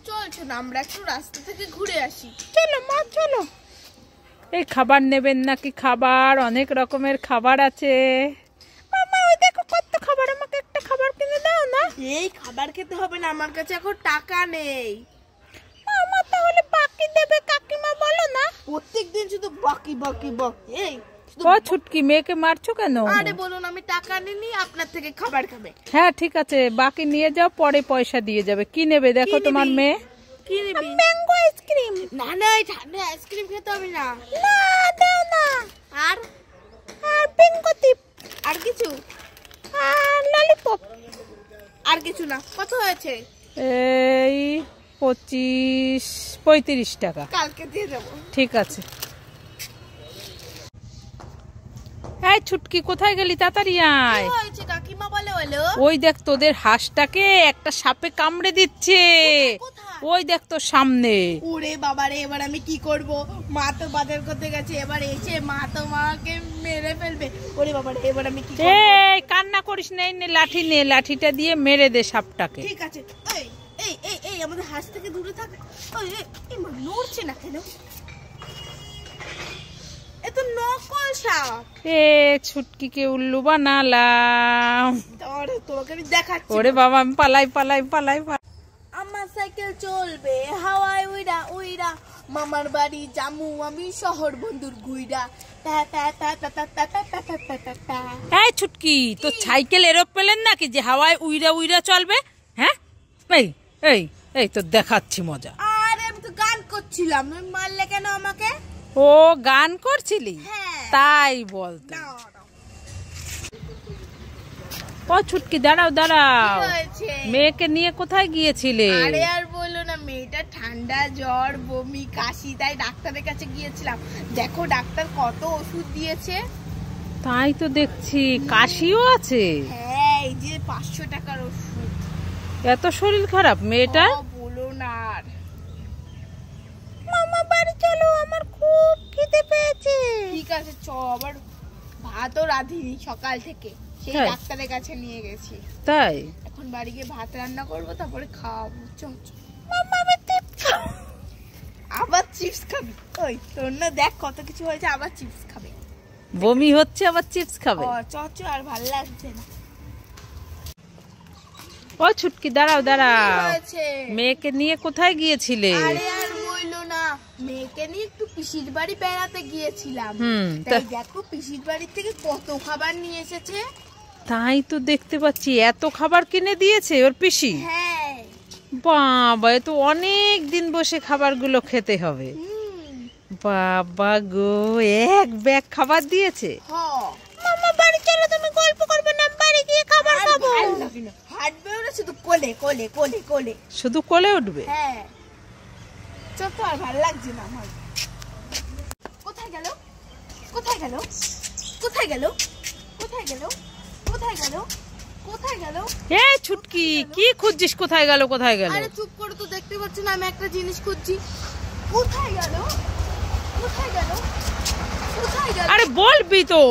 চলছে না, আমরা একটু রাস্তা থেকে ঘুরে আসি। চলো মা চলো। এই খাবার নেবেন নাকি? খাবার অনেক রকমের খাবার আছে। মামা ওই দেখো কত খাবার, আমাকে একটা খাবার কিনে দাও না। এই খাবার খেতে হবে না, আমার কাছে এখন টাকা নেই। মামা তাহলে বাকি দেবে কাকিমা বলো না। প্রত্যেকদিন শুধু বাকি বাকি বাকি। এই ও ছুটকি, মেয়েকে মারছো কেন? আরে বলুন আমি টাকা নিনি, আপনার থেকে খাবার খাবে। হ্যাঁ ঠিক আছে, বাকি নিয়ে যাও, পরে পয়সা দিয়ে যাবে। কি নেবে দেখো তোমার মেয়ে? কি নিবি? Mango ice cream. না না, এই ঠান্ডা আইসক্রিম খেতে হবে না। না দাও না। আর আর পিঙ্কটিপ। আর কিছু? আর ললিপপ। আর কিছু না। কত হয়েছে? এই 25-35 টাকা। কালকে দিয়ে দেবো। ঠিক আছে। এই ছুটকি কোথায় গেলি? তাড়াতাড়ি আয়। কি হয়েছে কাকিমা বলে বলো? ওই দেখ তোদের হাঁসটাকে একটা সাপে কামড়ে দিচ্ছে। কোথায়? ওই দেখ তোর সামনে। ওরে বাবারে, এবার আমি কি করব? মা তো বাজার করতে গেছে, এবার এসে মা তো মাকে মেরে ফেলবে। ওরে বাবারে, এবার আমি কি করব? এই কান্না করিস না, নে লাঠি নে, লাঠিটা দিয়ে মেরে দে সাপটাকে। ঠিক আছে। এই এই এই এই আমাদের হাঁস থেকে দূরে থাক। ওই এই মা নড়ছে না কেন? এ তো নকল সাপ। এ ছুটকিকে উল্লু বানালাম। আরে তোমাকে আমি দেখাচ্ছি। ওরে বাবা, আমি পালাই পালাই পালাই। আমার সাইকেল চলবে হাওয়ায় উইরা উইরা, মামার বাড়ি জামু আমি শহর বন্ধুর গুইরা। এই ছুটকি, তোর সাইকেল এরোপ্লেন নাকি যে হাওয়ায় উইরা উইরা চলবে? হ্যাঁ এই এই এই তো দেখাচ্ছি মজা। আরে আমি তো গান করছিলাম, তুমি মারলে কেন আমাকে? ও গান করছিলি? হ্যাঁ। তাই বলতো। ও ছুটকি দাঁড়াও দাঁড়াও, মেয়েকে নিয়ে কোথায় গিয়েছিলে? আরে আর বললো না, মেয়েটা ঠান্ডা জ্বর বমি কাশি, তাই ডাক্তারের কাছে গিয়েছিলাম। দেখো ডাক্তার কত ওষুধ দিয়েছে। তাই তো দেখছি, কাশিও আছে। হ্যাঁ, এই যে 500 টাকার ওষুধ। এত শরীর খারাপ মেয়েটার? বলো না আর। মামা বাড়ি চলো, আমার খুব খিদে পেয়েছে। ঠিক আছে চ, আবার ভাতও রাঁধিনি সকাল থেকে, সেই ডাক্তারের কাছে নিয়ে গেছি। তাই এখন বাড়ি গিয়ে ভাত রান্না করবো, তারপরে খাওয়াবো। চল মামা আমি চিপস খাবো। আবার চিপস খাবি? ওই তোর না দেখ কত কিছু হয়েছে, আবার চিপস খাবে। বমি হচ্ছে আবার চিপস খাবে? চ চ, আর ভালো লাগছে না। ও ছুটকি দাঁড়াও দাঁড়াও, হয়েছে? মেয়েকে নিয়ে কোথায় গিয়েছিলে? আরে আর বইলো না, মেয়েকে নিয়ে একটু পিসির বাড়ি বেড়াতে গিয়েছিলাম। তাই দেখো পিসির বাড়ি থেকে কত খাবার নিয়ে এসেছে। তাই তো দেখতে পাচ্ছি, এত খাবার কিনে দিয়েছে ওর পিসি। হ্যাঁ বাবা, এ তো অনেক দিন বসে খাবারগুলো খেতে হবে। বাবা গো, এক ব্যাগ খাবার দিয়েছে। মামা বাড়ি চলো, তুমি গল্প করবে না, বাড়ি গিয়ে খাবার খাবো। হাঁটবেও না, শুধু কোলে কোলে কোলে কোলে, শুধু কোলে উঠবে। হ্যাঁ চল তো, আর ভালো লাগছে না আমার। কোথায় গেল? কোথায় গেল? কোথায় গেল? কোথায় গেল? কোথায় গেল? কোথায় গেল? এই ছুটকি, কি খুঁজছিস? কোথায় গেল কোথায় গেল? আরে চুপ করে তো, দেখতে পাচ্ছ না আমি একটা জিনিস খুঁজছি। কোথায় গেল? কোথায় গেল? কোথায় গেল? আরে বলবি তো,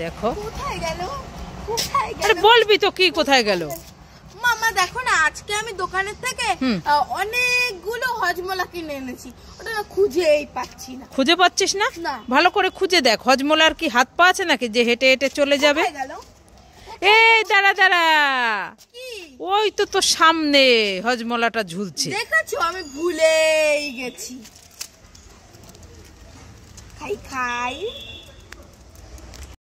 দেখো কোথায় গেল? কোথায় গেল? আরে বলবি তো, কি কোথায় গেল? মামা দেখো না, আজকে আমি দোকানের থেকে অনেকগুলো হজমলা কিনে এনেছি, ওটা খুঁজেই পাচ্ছি না। খুঁজে পাচ্ছিস না? ভালো করে খুঁজে দেখ, হজমলার কি হাত পা আছে নাকি যে হেঁটে হেঁটে চলে যাবে? এই দাঁড়া দাঁড়া, ওই তো তোর সামনে হজমলাটা ঝুলছে। দেখেছো, আমি ভুলেই গেছি। খাই খাই